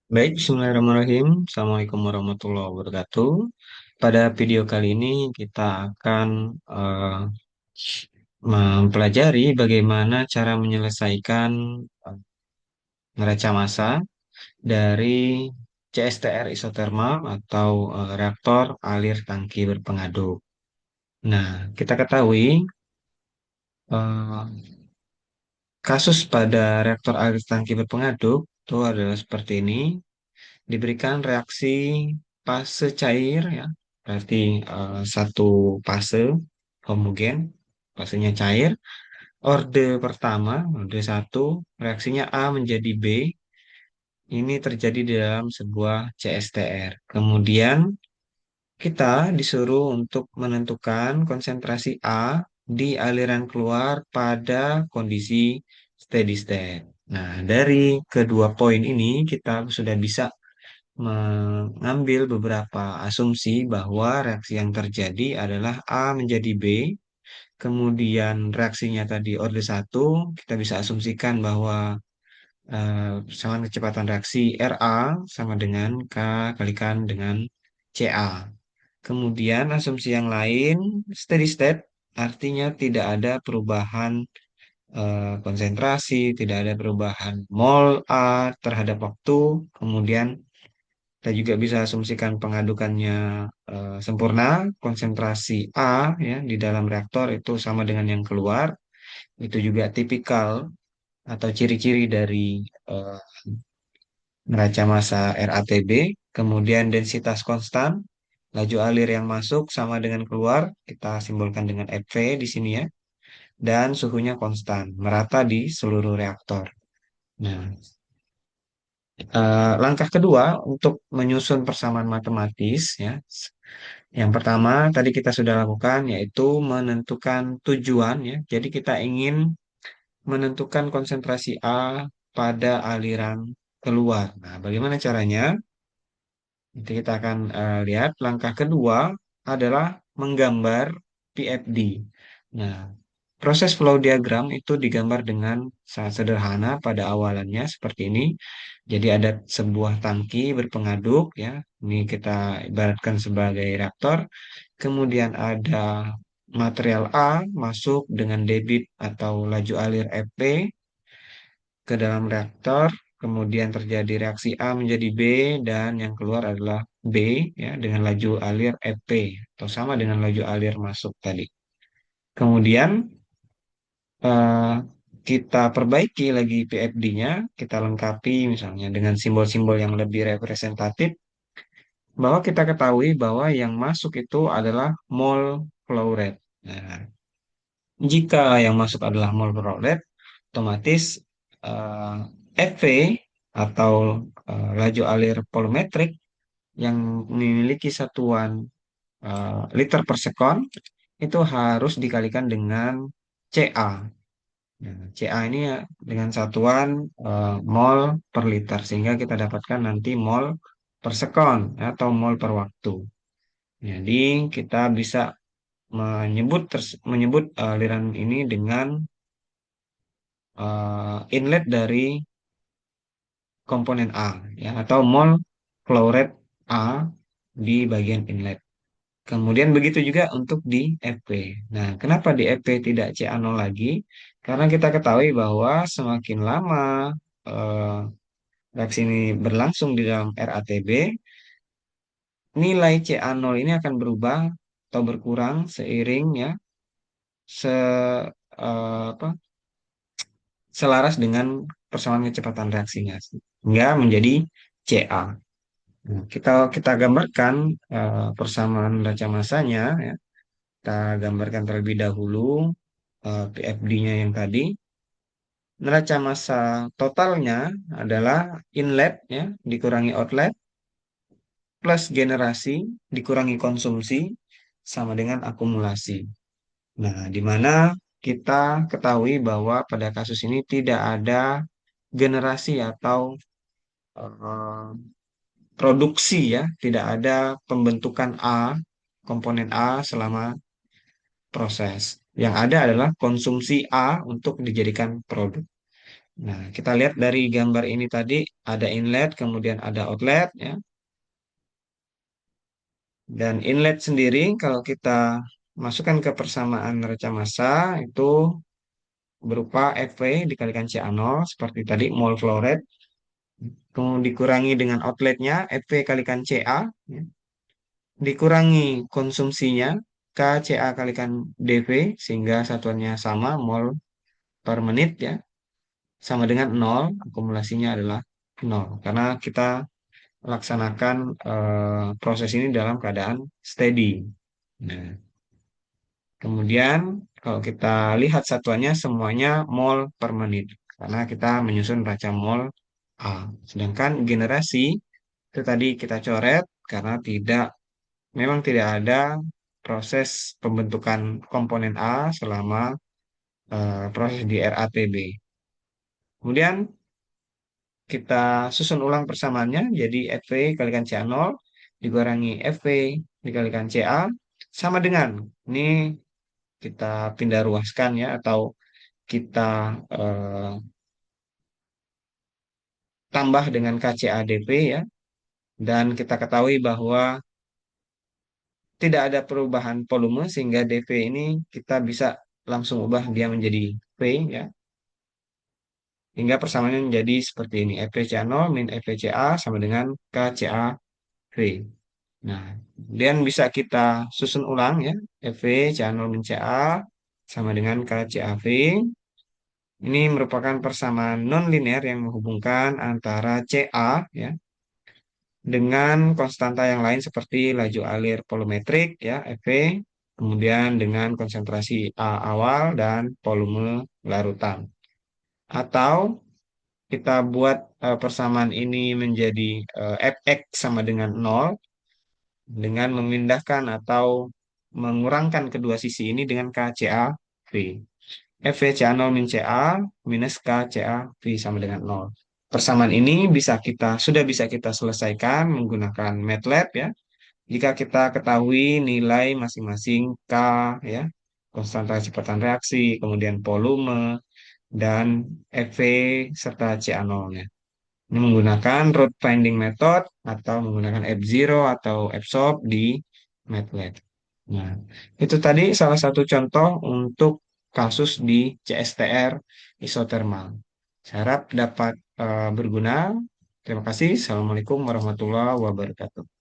Baik, bismillahirrahmanirrahim. Assalamualaikum warahmatullahi wabarakatuh. Pada video kali ini kita akan mempelajari bagaimana cara menyelesaikan eh, neraca massa dari CSTR isotermal atau reaktor alir tangki berpengaduk. Nah, kita ketahui eh, kasus pada reaktor alir tangki berpengaduk itu adalah seperti ini. Diberikan reaksi fase cair ya, berarti satu fase homogen, fasenya cair. Orde pertama, orde satu, reaksinya A menjadi B, ini terjadi di dalam sebuah CSTR. Kemudian kita disuruh untuk menentukan konsentrasi A di aliran keluar pada kondisi steady state. Nah, dari kedua poin ini kita sudah bisa mengambil beberapa asumsi bahwa reaksi yang terjadi adalah A menjadi B, kemudian reaksinya tadi orde satu, kita bisa asumsikan bahwa persamaan kecepatan reaksi RA sama dengan K kalikan dengan CA. Kemudian asumsi yang lain, steady state, artinya tidak ada perubahan konsentrasi, tidak ada perubahan mol A terhadap waktu, kemudian kita juga bisa asumsikan pengadukannya sempurna, konsentrasi A ya di dalam reaktor itu sama dengan yang keluar. Itu juga tipikal atau ciri-ciri dari eh, neraca massa RATB. Kemudian densitas konstan, laju alir yang masuk sama dengan keluar, kita simbolkan dengan FV di sini ya. Dan suhunya konstan, merata di seluruh reaktor. Nah, langkah kedua untuk menyusun persamaan matematis ya. Yang pertama tadi kita sudah lakukan yaitu menentukan tujuan ya. Jadi kita ingin menentukan konsentrasi A pada aliran keluar. Nah, bagaimana caranya? Nanti kita akan lihat langkah kedua adalah menggambar PFD. Nah, proses flow diagram itu digambar dengan sangat sederhana pada awalannya seperti ini. Jadi ada sebuah tangki berpengaduk ya. Ini kita ibaratkan sebagai reaktor. Kemudian ada material A masuk dengan debit atau laju alir FP ke dalam reaktor. Kemudian terjadi reaksi A menjadi B dan yang keluar adalah B ya dengan laju alir FP atau sama dengan laju alir masuk tadi. Kemudian eh, kita perbaiki lagi PFD-nya, kita lengkapi misalnya dengan simbol-simbol yang lebih representatif, bahwa kita ketahui bahwa yang masuk itu adalah mol flow rate. Nah, jika yang masuk adalah mol flow rate, otomatis eh, FV atau laju alir volumetrik yang memiliki satuan liter per sekon itu harus dikalikan dengan CA. Nah, CA ini ya dengan satuan mol per liter sehingga kita dapatkan nanti mol per sekon atau mol per waktu. Jadi kita bisa menyebut aliran ini dengan inlet dari komponen A ya atau mol flow rate A di bagian inlet. Kemudian begitu juga untuk di FP. Nah, kenapa di FP tidak CA0 lagi? Karena kita ketahui bahwa semakin lama eh, reaksi ini berlangsung di dalam RATB, nilai CA0 ini akan berubah atau berkurang seiring ya se apa selaras dengan persamaan kecepatan reaksinya hingga menjadi CA. Nah, kita gambarkan persamaan neraca massanya ya. Kita gambarkan terlebih dahulu PFD-nya yang tadi. Neraca massa totalnya adalah inlet ya dikurangi outlet plus generasi dikurangi konsumsi sama dengan akumulasi. Nah, di mana kita ketahui bahwa pada kasus ini tidak ada generasi atau eh, produksi ya, tidak ada pembentukan A, komponen A selama proses. Yang ada adalah konsumsi A untuk dijadikan produk. Nah, kita lihat dari gambar ini tadi ada inlet, kemudian ada outlet ya. Dan inlet sendiri kalau kita masukkan ke persamaan neraca massa itu berupa FV dikalikan CA0 seperti tadi mol flow rate, kemudian dikurangi dengan outletnya FV kalikan CA, ya, dikurangi konsumsinya KCA kalikan DV sehingga satuannya sama mol per menit ya, sama dengan nol, akumulasinya adalah nol karena kita laksanakan proses ini dalam keadaan steady. Nah, kemudian kalau kita lihat satuannya semuanya mol per menit karena kita menyusun raca mol A. Sedangkan generasi itu tadi kita coret karena memang tidak ada proses pembentukan komponen A selama proses di RATB. Kemudian kita susun ulang persamaannya jadi FV kalikan CA0 dikurangi FV dikalikan CA sama dengan ini kita pindah ruaskan ya atau kita eh, tambah dengan KCADV ya, dan kita ketahui bahwa tidak ada perubahan volume sehingga DV ini kita bisa langsung ubah dia menjadi V ya, hingga persamaannya menjadi seperti ini FVCA0 min FVCA sama dengan KCAV. Nah, kemudian bisa kita susun ulang ya, FVCA0 min CA sama dengan KCAV. Ini merupakan persamaan non-linear yang menghubungkan antara CA ya dengan konstanta yang lain seperti laju alir volumetrik ya FV, kemudian dengan konsentrasi A awal dan volume larutan. Atau kita buat persamaan ini menjadi Fx sama dengan nol dengan memindahkan atau mengurangkan kedua sisi ini dengan KCAV. FVCA0 min CA minus KCAV sama dengan nol. Persamaan ini sudah bisa kita selesaikan menggunakan MATLAB ya. Jika kita ketahui nilai masing-masing K ya, konstanta kecepatan reaksi, kemudian volume dan FV serta CA0-nya. Ini menggunakan root finding method atau menggunakan F0 atau Fsop di MATLAB. Nah, itu tadi salah satu contoh untuk kasus di CSTR isotermal. Saya harap dapat berguna. Terima kasih. Assalamualaikum warahmatullahi wabarakatuh.